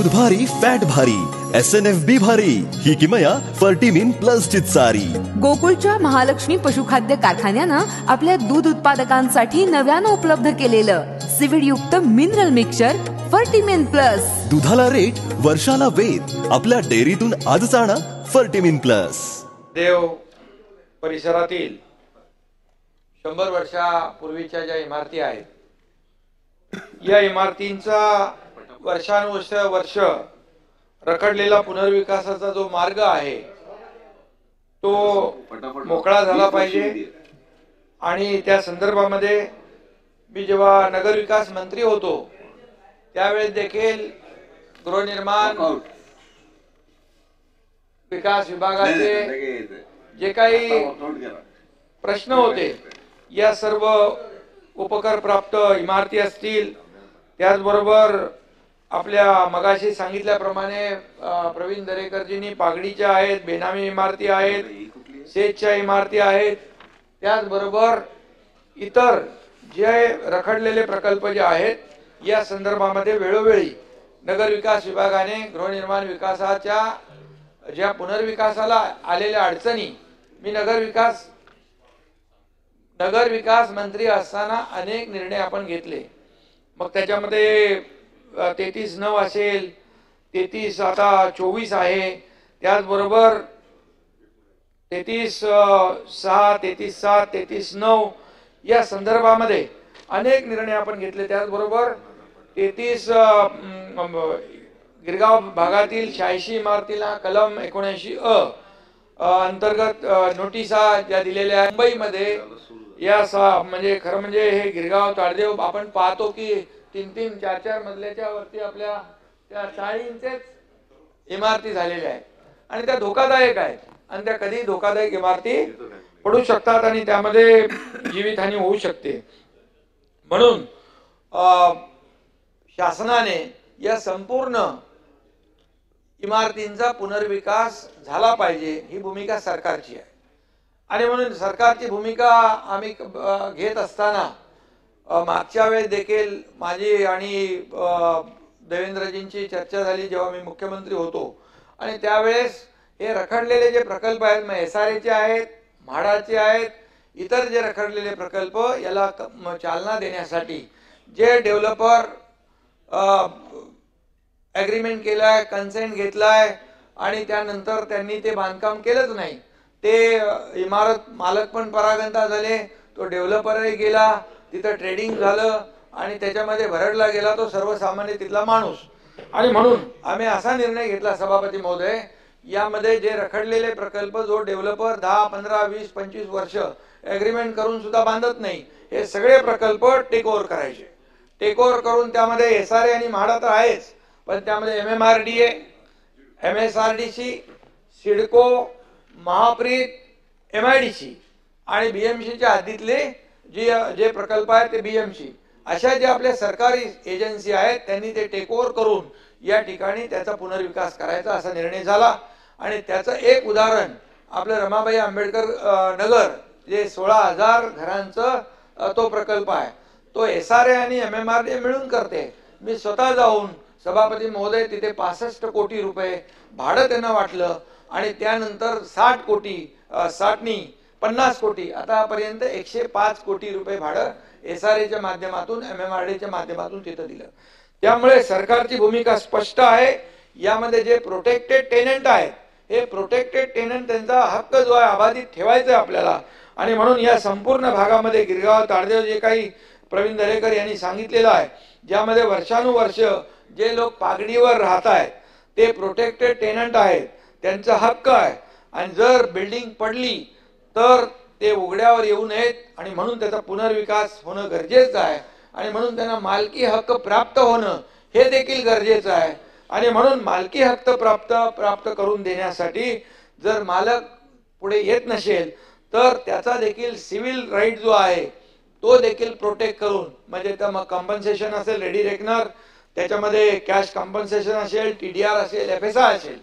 दूध भारी फॅट भारी SNFB भारी ही किमया फर्टिमिन प्लस ची सारी। गोकुळच्या महालक्ष्मी पशुखाद्य कारखान्यानं आपल्या दूध उत्पादकांसाठी नव्यानं उपलब्ध केलेलं सीविड युक्त मिनरल मिक्सचर फर्टिमिन प्लस। दुधाला रेट वर्षाला वेद आपल्या डेअरीतून आजच आणा फर्टिमिन प्लस। देव परिसरातील 100 वर्षापूर्वीच्या ज्या इमारती आहेत या इमारतींचा वर्षानुवर्ष रखडलेला पुनर्विकासाचा जो मार्ग आहे तो मोकळा झाला पाहिजे। आणि त्या संदर्भामध्ये मी जेव्हा नगरविकास मंत्री होतो त्यावेळेस देखील गृहनिर्माण विकास विभागाचे जे काही प्रश्न होते या सर्व उपकर प्राप्त इमारती असतील, त्याचबरोबर आपल्या मगाशी सांगितल्याप्रमाणे प्रवीण दरेकरजींनी पागडीच्या आहेत, बेनामी इमारती आहेत, शेतच्या इमारती आहेत, त्याचबरोबर इतर जे रखडलेले प्रकल्प जे आहेत या संदर्भामध्ये वेळोवेळी नगरविकास विभागाने गृहनिर्माण विकासाच्या ज्या पुनर्विकासाला आलेल्या अडचणी मी नगरविकास मंत्री असताना अनेक निर्णय आपण घेतले। मग त्याच्यामध्ये 33/9 असेल, 33 आता 24 आहे, त्याचबरोबर 33/6, 33/7, 33/9 या संदर्भामध्ये अनेक निर्णय आपण घेतले। त्याचबरोबर 33 गिरगाव भागातील 86 इमारतीला कलम 79 अंतर्गत नोटिसा ज्या दिलेल्या मुंबईमध्ये या म्हणजे खरं म्हणजे हे गिरगाव ताडदेव आपण पाहतो की 3-3, 4-4 मजल्याच्या वरती आपल्या त्या चाळींचेच इमारती झालेल्या आहेत आणि त्या धोकादायक आहेत आणि त्या कधी धोकादायक इमारती पडू शकतात आणि त्यामध्ये जीवितहानी होऊ शकते। म्हणून शासनाने या संपूर्ण इमारतींचा पुनर्विकास झाला पाहिजे ही भूमिका सरकारची आहे। आणि म्हणून सरकारची भूमिका आम्ही घेत असताना मागच्या वेळेस देखील माझी आणि देवेंद्रजींची चर्चा झाली जेव्हा मी मुख्यमंत्री होतो आणि त्यावेळेस हे रखडलेले जे प्रकल्प आहेत मग SRA चे आहेत, म्हाडाचे आहेत, इतर जे रखडलेले प्रकल्प याला चालना देण्यासाठी जे डेव्हलपर ॲग्रीमेंट केलाय, कन्सेंट घेतलाय आणि त्यानंतर त्यांनी ते बांधकाम केलंच नाही, ते इमारत मालक पण परागंदा झाले, तो डेव्हलपरही गेला, तिथं ट्रेडिंग झालं आणि त्याच्यामध्ये भरडला गेला तो सर्वसामान्य तिथला माणूस। आणि म्हणून आम्ही असा निर्णय घेतला सभापती महोदय, यामध्ये जे रखडलेले प्रकल्प जो डेव्हलपर 10, 15, 20, 25 वर्ष ॲग्रीमेंट करून सुद्धा बांधत नाही हे सगळे प्रकल्प टेक ओव्हर करायचे। टेक ओव्हर करून त्यामध्ये SRA आणि म्हाडा तर आहेच पण त्यामध्ये MMRDA, MSRDC, CIDCO, Mahapreet, MIDC आणि BMCच्या हद्दीतले जे प्रकल्प आहेत ते BMC अशा जे आपल्या सरकारी एजन्सी आहेत त्यांनी ते टेक ओव्हर करून या ठिकाणी त्याचा पुनर्विकास करायचा असा निर्णय झाला। आणि त्याचं एक उदाहरण आपलं रमाबाई आंबेडकर नगर जे 16,000 घरांचं तो प्रकल्प आहे तो SRA आणि MMRDA मिळून करते। मी स्वतः जाऊन सभापती महोदय तिथे 65 कोटी रुपये भाडं त्यांना वाटलं आणि त्यानंतर 60 कोटी 50 कोटी आतापर्यंत 105 कोटी रुपये भाडं SRA च्या माध्यमातून MMRDA च्या माध्यमातून तिथं दिलं। त्यामुळे सरकारची भूमिका स्पष्ट आहे। यामध्ये जे प्रोटेक्टेड टेनंट आहेत हे प्रोटेक्टेड टेनंट त्यांचा हक्क जो आहे अबाधित ठेवायचा आपल्याला। आणि म्हणून या संपूर्ण भागामध्ये गिरगाव ताडदेव जे काही प्रवीण दरेकर यांनी सांगितलेलं आहे ज्यामध्ये वर्षानुवर्ष जे लोक पागडीवर राहत आहेत ते प्रोटेक्टेड टेनंट आहेत, त्यांचा हक्क आहे आणि जर बिल्डिंग पडली तर ते उघड्यावर येऊ नयेत आणि म्हणून त्याचा पुनर्विकास होणं गरजेचं आहे आणि म्हणून त्यांना मालकी हक्क प्राप्त होणं हे देखील गरजेचं आहे। आणि म्हणून मालकी हक्क प्राप्त करून देण्यासाठी जर मालक पुढे येत नसेल तर त्याचा देखील सिव्हिल राईट जो आहे तो देखील प्रोटेक्ट करून म्हणजे तर मग कॉम्पन्सेशन असेल, रेडी रेकनर, त्याच्यामध्ये कॅश कॉम्पन्सेशन असेल, TDR असेल, FSI असेल,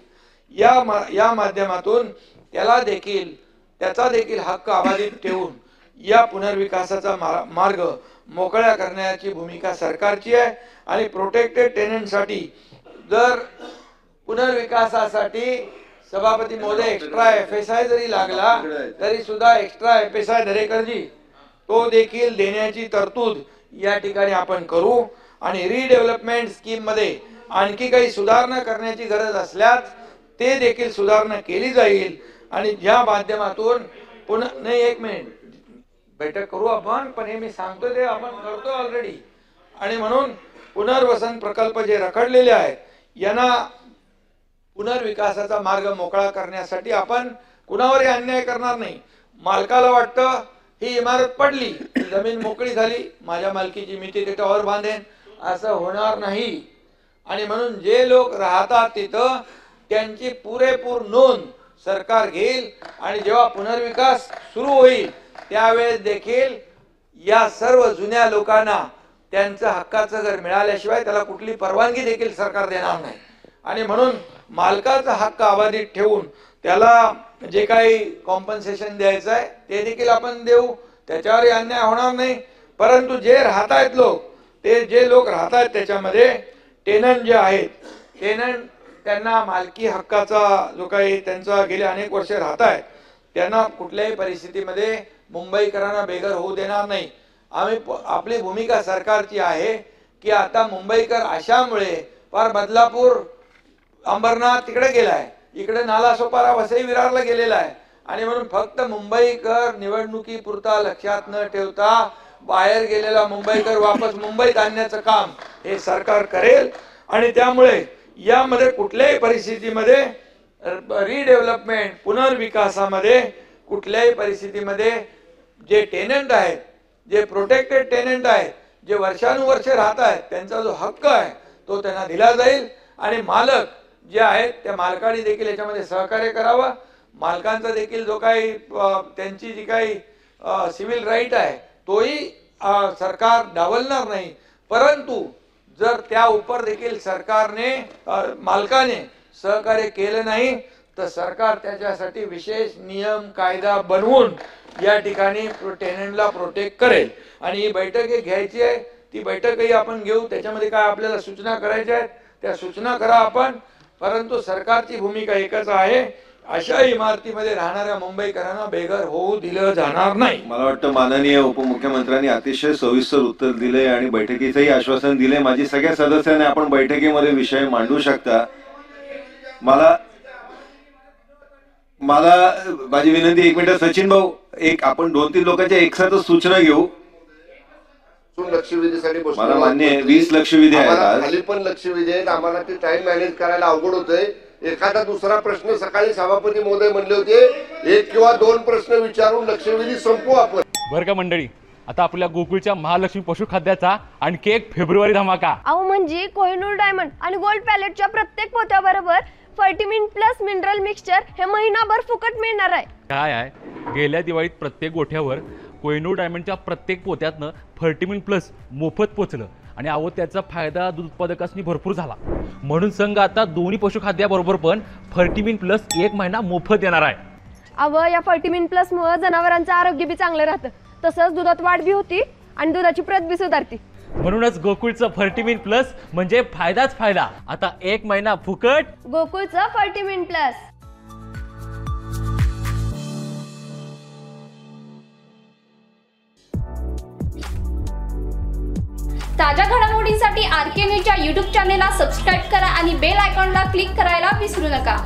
या माध्यमातून त्याचा देखील हक्क अबाधित ठेवून या पुनर्विकासाचा मार्ग मोकळा करण्याची भूमिका सरकारची आहे। आणि प्रोटेक्टेड टेनंटसाठी जर पुनर्विकासासाठी सभापती महोदय एक्स्ट्रा FSI जरी लागला तरी सुद्धा एक्स्ट्रा FSI दरेकरजी तो देखील देण्याची तरतूद या ठिकाणी आपण करू आणि रिडेव्हलपमेंट स्कीम मध्ये आणखी काही सुधारणा करण्याची गरज असल्यास ते देखील सुधारणा केली जाईल आणि ज्या माध्यमातून पुन्हा नाही, एक मिनिट, बैठक करू आपण, पण हे मी सांगतो ते आपण करतो ऑलरेडी. आणि म्हणून पुनर्वसन प्रकल्प जे रखडलेले आहेत यांना पुनर्विकासाचा मार्ग मोकळा करण्यासाठी आपण कुणावरही अन्याय करणार नाही. मालकाला वाटतं ही इमारत पडली, जमीन मोकळी झाली, माझ्या मालकीची मी तिथे टॉवर बांधेन, असं होणार नाही. आणि म्हणून जे लोक राहतात तिथं त्यांची पुरेपूर नोंद सरकार घेईल आणि जेव्हा पुनर्विकास सुरू होईल त्यावेळेस देखील या सर्व जुन्या लोकांना त्यांचं हक्काचं घर मिळाल्याशिवाय त्याला कुठली परवानगी देखील सरकार देणार नाही. आणि म्हणून मालकाचा हक्क अबाधित ठेवून त्याला जे काही कॉम्पन्सेशन द्यायचं आहे ते देखील आपण देऊ, त्याच्यावरही अन्याय होणार नाही. परंतु जे राहत आहेत लोक, ते जे लोक राहत आहेत त्याच्यामध्ये टेनंट जे आहेत, टेनंट त्यांना मालकी हक्काचा जो काही त्यांचा गेले अनेक वर्षे राहत आहेत त्यांना कुठल्याही परिस्थितीमध्ये मुंबईकरांना बेघर होऊ देणार नाही. आपली भूमिका सरकारची आहे की आता मुंबईकर अशामुळे फार बदलापूर अंबरनाथ तिकडे गेलाय, इकडे नालासोपारा वसई विरारला गेलेला आहे. आणि म्हणून फक्त मुंबईकर निवडणुकीपुरता लक्षात न ठेवता बाहेर गेलेला मुंबईकर वापस मुंबईत आणण्याचं काम हे सरकार करेल. आणि त्यामुळे यामध्ये कुठल्याही परिस्थितीमध्ये रिडेव्हलपमेंट पुनर्विकासामध्ये कुठल्याही परिस्थितीमध्ये जे टेनंट आहेत, जे प्रोटेक्टेड टेनंट आहेत, जे वर्षानुवर्ष राहत आहेत त्यांचा जो हक्क आहे तो त्यांना दिला जाईल. आणि मालक जे आहेत त्या मालकाने देखील याच्यामध्ये सहकार्य करावं. मालकांचा देखील जो काही त्यांची जी काही सिव्हिल राईट आहे तोही सरकार डावलणार नाही. परंतु जर त्या उपर देखील सरकारने मालकाने सहकार्य केलं नाही तर सरकार त्याच्यासाठी विशेष नियम कायदा बनवून या ठिकाणी टेनंटला प्रोटेक्ट करेल. आणि ही बैठक घ्यायची आहे, ती बैठकही आपण घेऊ. त्याच्यामध्ये काय आपल्याला सूचना करायच्या आहेत त्या सूचना करा आपण. परंतु सरकारची भूमिका एकच आहे, अशा इमारतीमध्ये राहणाऱ्या मुंबईकरांना बेघर होऊ दिलं जाणार नाही. मला वाटतं माननीय उपमुख्यमंत्र्यांनी अतिशय सविस्तर उत्तर दिले आणि बैठकीचंही आश्वासन दिले. माझी सगळ्या सदस्यांनी आपण बैठकीमध्ये विषय मांडू शकता. मला माझी विनंती, एक मिनिट सचिन भाऊ, एक आपण 2-3 लोकांच्या एकसाथच सूचना घेऊ. लक्षवेधीसाठी मला मान्य आहे 20 लक्षवेधी आहेत, खाली पण लक्षवेधी आहेत. आम्हाला ते टाइम मॅनेज करायला अवघड होतंय. एखादा दुसरा प्रश्न सकाळी सभापती महोदय म्हणले होते 1 किंवा 2 प्रश्न विचारून लक्षवेधी संपवू आपण. बरं का मंडळी, आता आपल्या गोकुळच्या महालक्ष्मी पशुखाद्याचा आणखी एक फेब्रुवारी धमाका. अहो म्हणजे कोहिनूर डायमंड आणि गोल्ड पॅलेटच्या प्रत्येक पोत्याबरोबर फर्टिमिन प्लस मिनरल मिक्सचर हे महिनाभर फुकट मिळणार आहे. काय आहे, गेल्या दिवाळीत प्रत्येक गोठ्यावर कोहिनूर डायमंडच्या प्रत्येक पोत्यातनं फर्टिमिन प्लस मोफत पोचलं आणि अहो त्याचा फायदा दूध उत्पादकांनी भरपूर झाला. म्हणून संघ आता दोन्ही पशुखाद्याबरोबर पण फर्टिमिन प्लस 1 महिना मोफत देणार आहे. अहो या फर्टिमिन प्लस मुळे जनावरांचं आरोग्य बी चांगलं राहतं, तसंच दुधात वाढ बी होती आणि दुधाची प्रत बी सुधारते. म्हणूनच गोकुळचं फर्टिमिन प्लस म्हणजे फायदाच फायदा. आता 1 महिना फुकट गोकुळचं फर्टिमिन प्लस. ताज्या घडामोडींसाठी RK न्यूजच्या YouTube चॅनेलला सबस्क्राईब करा आणि बेल आयकॉनला क्लिक करायला विसरू नका.